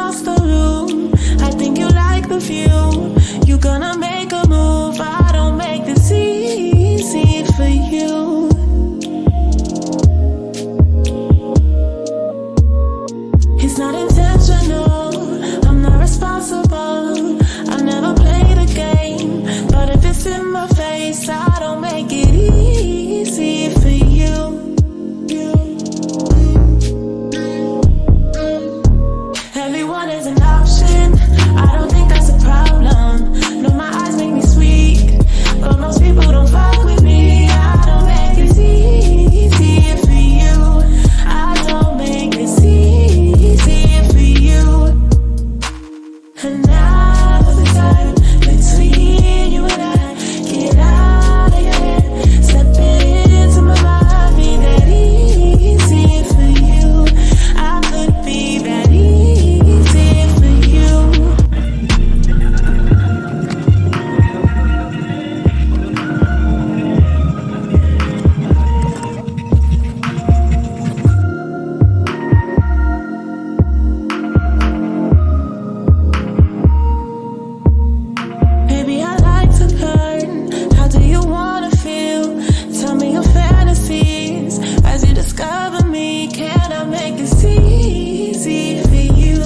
across the room. I think you like the view. You gonna make a move. I don't make this easy for you. It's not intentional, I'm not responsible. I never played a game, but if it's in my face, I don't make it easy for you. Everyone is an option, I don't think that's a problem. No, my eyes make me sweet, but most people don't fuck with me. I don't make this easy for you. I don't make this easy for you. And now's the time between you and I. Get out of your head, step into my mind. Be that easy for you. I could be that easy for you. Baby, I like to learn. How do you wanna feel? Tell me your fantasies as you discover me. Can I make this easy for you?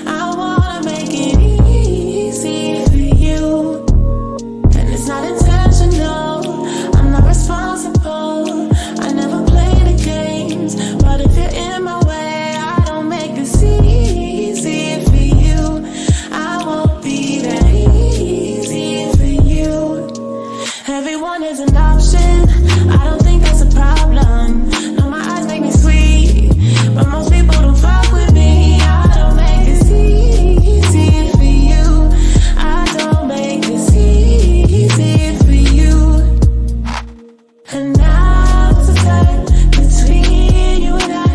I wanna make it easy for you. And it's not intentional, I'm not responsible. I never play the games, but if you're in my way, I don't make this easy for you. I won't be that easy for you. Everyone is an option, I don't think that's a problem. No, my eyes make me sweet, but most people don't fuck with me. I don't make this easy for you. I don't make this easy for you. And now's the time between you and I.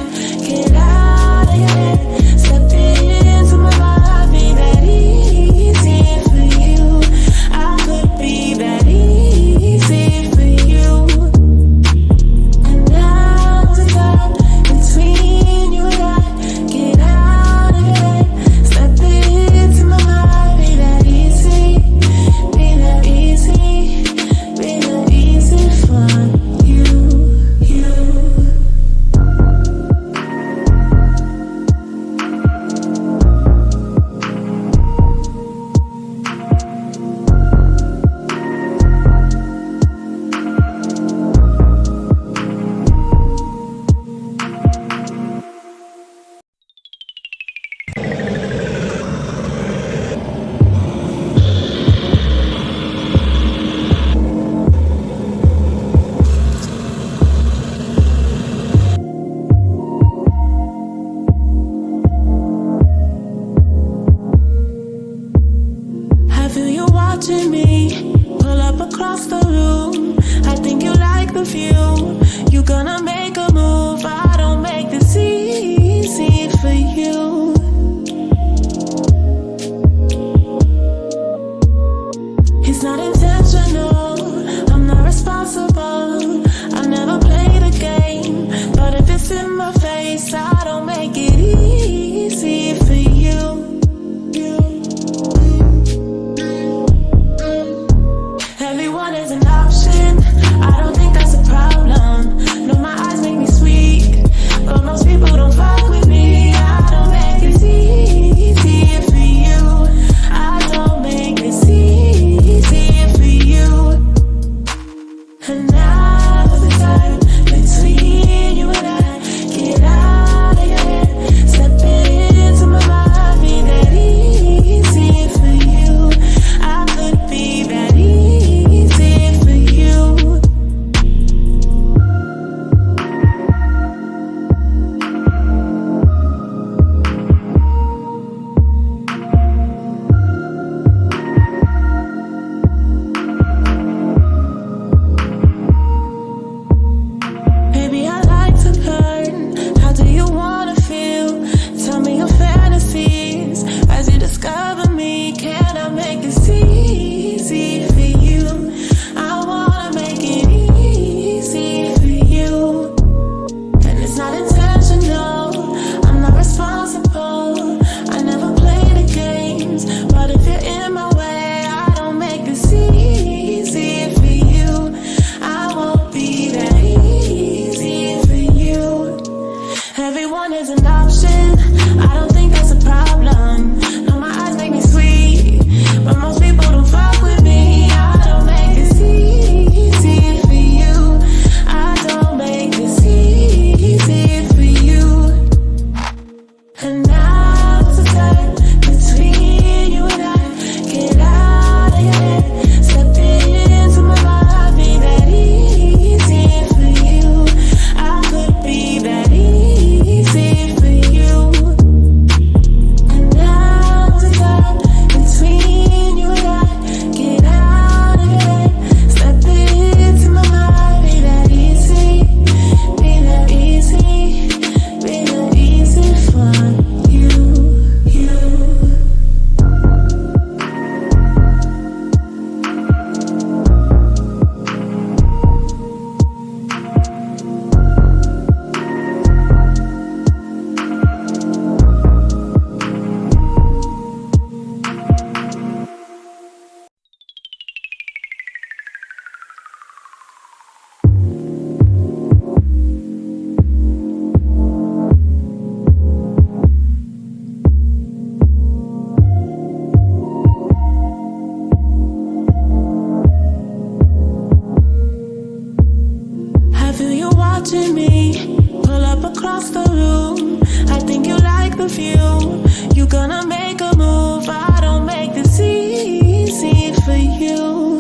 Get out of your head, step into my mind. Be that easy for you. I could be that easy for you. And now's the time between you and I. Get out of your head, step into my mind. Be that easy, be that easy, be that easy for you. I feel you watching me pull up across the room. I think you like the view. You gonna make a move. I don't make this easy for you. It's not intentional, I'm not responsible. I never played a game, but if it's in my face, I don't make it easy for you. Everyone is an option, I don't think that's a problem. No, my eyes make me sweet, but most people don't fuck with me. I don't make this easy for you. I don't make this easy for you. And now's the time between you and I. Get out of your head, step into my mind. Be that easy for you. I could be that easy for you. watching me pull up across the room. I think you like the view. You gonna make a move. I don't make this easy for you.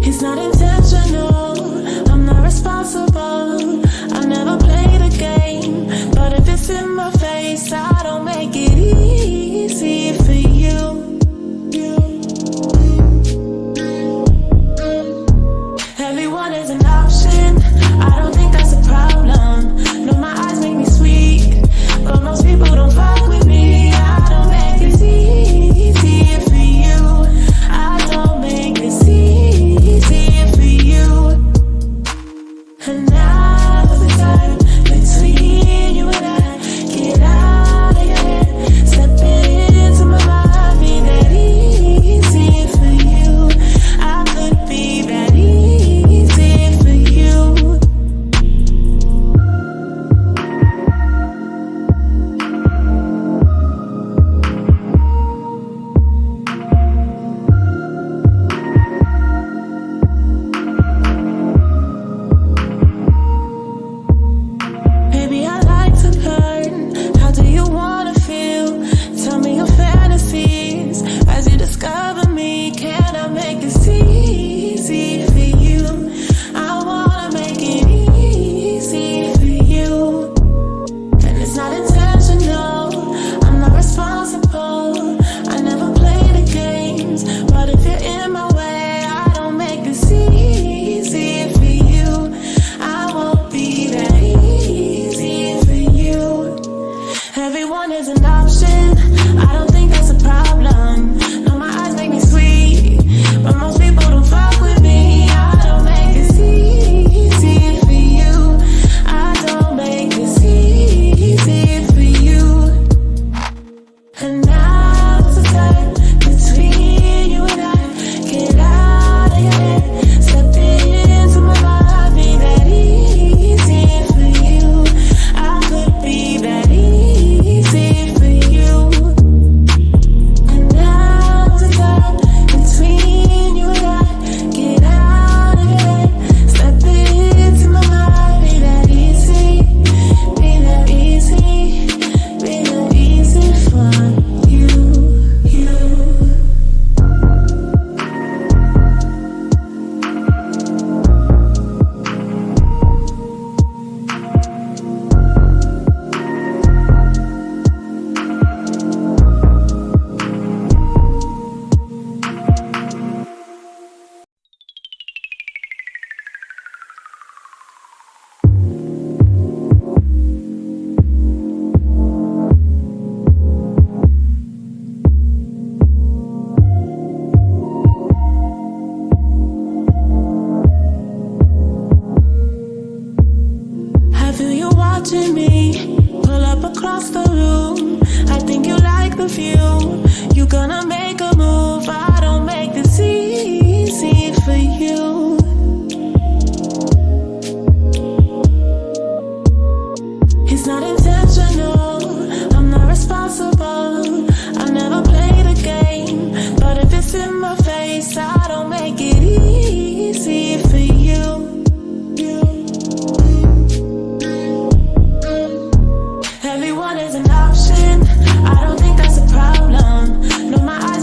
It's not intentional, I'm not responsible. I never played a game, but if it's in my face, I don't make it easy for you. Everyone is an option, I don't think that's a problem. No, my eyes make me sweet, but most people don't fuck with me. I don't make this easy for you. I don't make this easy for you. And now the time between you and I, get out of your head, step into my mind, be that easy for you. I could be that easy for you. Baby, I like to learn. How do you wanna feel? Tell me your fantasies as you discover me. Can I make this easy for you? I wanna make it easy for you. And it's not intentional, I'm not responsible. I never play the games, but if you're in my way, I don't make this easy for you. I won't be that easy for you. Everyone is an option, I don't think that's a problem. No, my eyes make me sweet, but most people don't fuck with me. I don't make this easy for you. I don't make this easy for you. And now's the time between you and I, get out of your head, step into my mind, be that easy for you. I could be that easy for you. And now's the time between you and I, get out of your head, step into my mind, be that easy, be that easy, be that easy for you. I feel you watching me pull up across the room. I think you like the view. You gonna make a move. I don't make this easy for you. It's not intentional, I'm not responsible. I never played a game, but if it's in my face, I don't make it easy for you. Everyone is an option, I don't think that's a problem. No, my eyes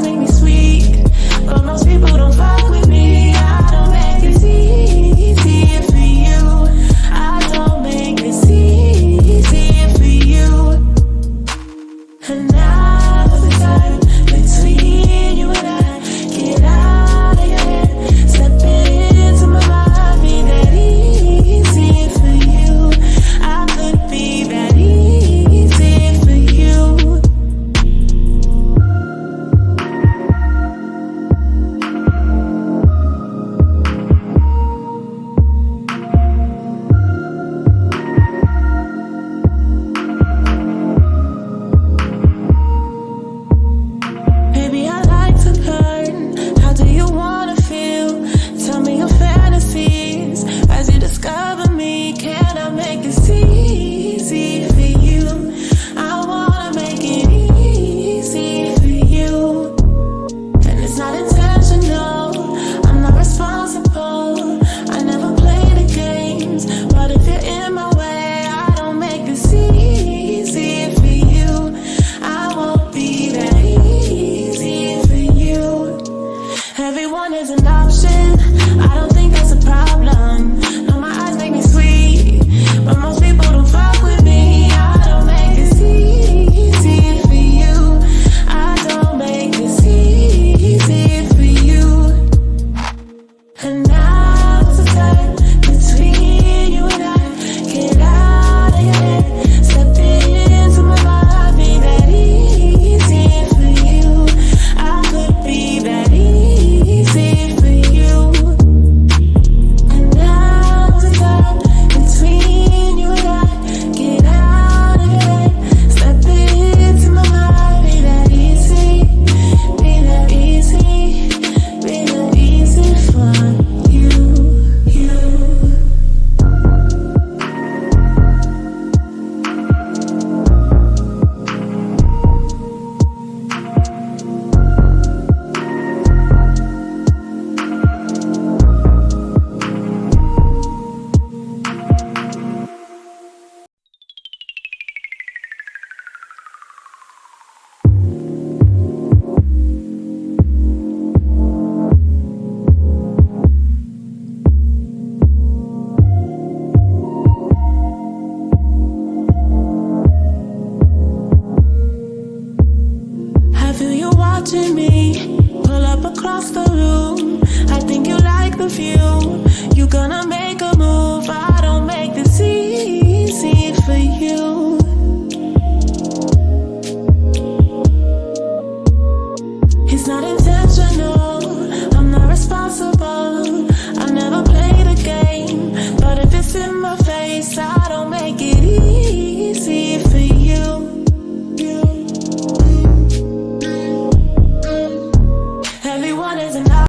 of you.